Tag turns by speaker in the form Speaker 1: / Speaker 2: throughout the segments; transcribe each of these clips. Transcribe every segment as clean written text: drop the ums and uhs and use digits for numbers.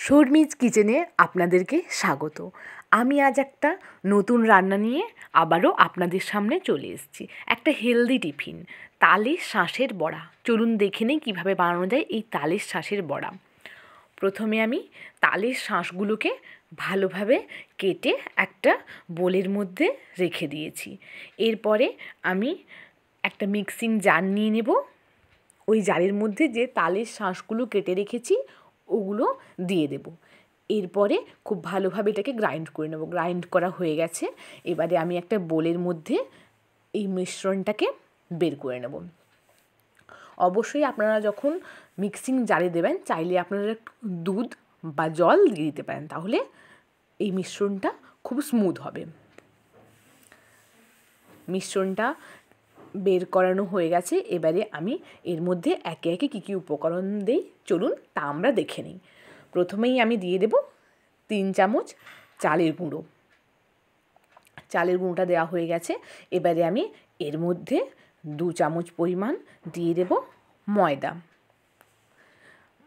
Speaker 1: শর্মিজ কিচেনে আপনাদেরকে স্বাগত। আমি আজ একটা নতুন রান্না নিয়ে আবারও আপনাদের সামনে চলে এসেছি। একটা হেলদি টিফিন, তালের শাঁসের বড়া। চলুন দেখে নিই কীভাবে বানানো যায় এই তালের শাঁসের বড়া। প্রথমে আমি তালের শাঁসগুলোকে ভালোভাবে কেটে একটা বোলের মধ্যে রেখে দিয়েছি। এরপরে আমি একটা মিক্সিং জার নিয়ে নেব। ওই জারের মধ্যে যে তালের শাঁসগুলো কেটে রেখেছি ওগুলো দিয়ে দেব। এরপরে খুব ভালোভাবে এটাকে গ্রাইন্ড করে নেব। গ্রাইন্ড করা হয়ে গেছে। এবারে আমি একটা বোলের মধ্যে এই মিশ্রণটাকে বের করে নেব। অবশ্যই আপনারা যখন মিক্সিং জারে দেবেন চাইলে আপনারা একটু দুধ বা জল দিয়ে দিতে পারেন, তাহলে এই মিশ্রণটা খুব স্মুথ হবে। মিশ্রণটা বের করানো হয়ে গেছে। এবারে আমি এর মধ্যে একে একে কী কী উপকরণ দিই চলুন তা আমরা দেখে নিই। প্রথমেই আমি দিয়ে দেব 3 চামচ চালের গুঁড়ো। চালের গুঁড়োটা দেওয়া হয়ে গেছে। এবারে আমি এর মধ্যে 2 চামচ পরিমাণ দিয়ে দেব ময়দা।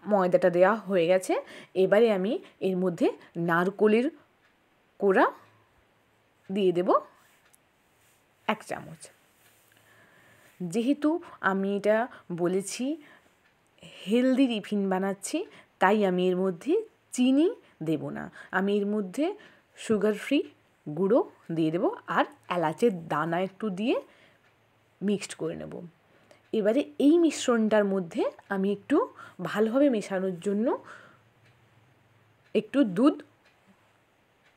Speaker 1: ময়দাটা দেওয়া হয়ে গেছে। এবারে আমি এর মধ্যে নারকোলের কোড়া দিয়ে দেব 1 চামচ। যেহেতু আমি এটা বলেছি হেলদি টিফিন বানাচ্ছি, তাই আমি এর মধ্যে চিনি দেব না। আমি এর মধ্যে সুগার ফ্রি গুঁড়ো দিয়ে দেবো আর এলাচের দানা একটু দিয়ে মিক্সড করে নেব। এবারে এই মিশ্রণটার মধ্যে আমি একটু ভালোভাবে মেশানোর জন্য একটু দুধ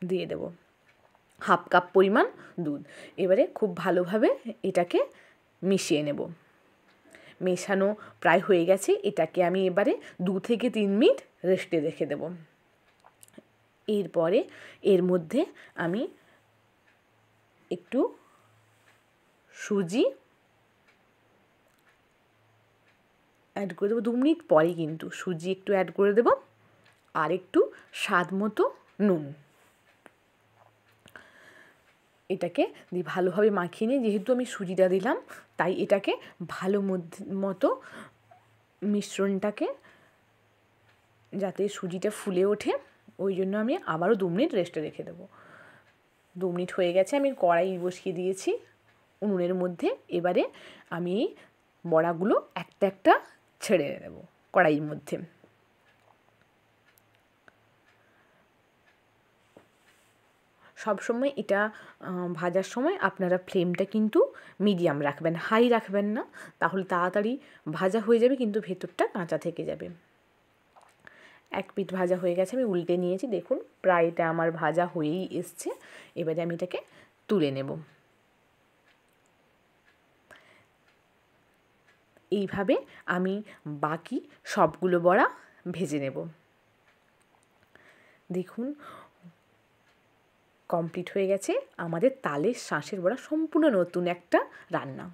Speaker 1: দিয়ে দেব, 1/2 কাপ পরিমাণ দুধ। এবারে খুব ভালোভাবে এটাকে মিশিয়ে নেব। মেশানো প্রায় হয়ে গেছে। এটাকে আমি এবারে 2 থেকে 3 মিনিট রেস্টে রেখে দেব। এরপরে এর মধ্যে আমি একটু সুজি অ্যাড করে দেবো। 2 মিনিট পরে কিন্তু সুজি একটু অ্যাড করে দেব আর একটু স্বাদ মতো নুন। এটাকে দিয়ে ভালোভাবে মাখিয়ে নিয়ে, যেহেতু আমি সুজিটা দিলাম তাই এটাকে ভালো মতো মিশ্রণটাকে যাতে সুজিটা ফুলে ওঠে ওই জন্য আমি আবারও 2 মিনিট রেস্টে রেখে দেবো। 2 মিনিট হয়ে গেছে। আমি কড়াই বসিয়ে দিয়েছি উনুনের মধ্যে। এবারে আমি বড়াগুলো একটা একটা ছেড়ে দেব কড়াইয়ের মধ্যে। সবসময় এটা ভাজার সময় আপনারা ফ্লেমটা কিন্তু মিডিয়াম রাখবেন, হাই রাখবেন না, তাহলে তাড়াতাড়ি ভাজা হয়ে যাবে কিন্তু ভেতরটা কাঁচা থেকে যাবে। এক পিঠ ভাজা হয়ে গেছে, আমি উল্টে নিয়েছি। দেখুন প্রায় এটা আমার ভাজা হয়েই এসছে। এবারে আমি এটাকে তুলে নেব। এইভাবে আমি বাকি সবগুলো বড়া ভেজে নেব। দেখুন কমপ্লিট হয়ে গেছে আমাদের তালের শাঁসের বড়া, সম্পূর্ণ নতুন একটা রান্না।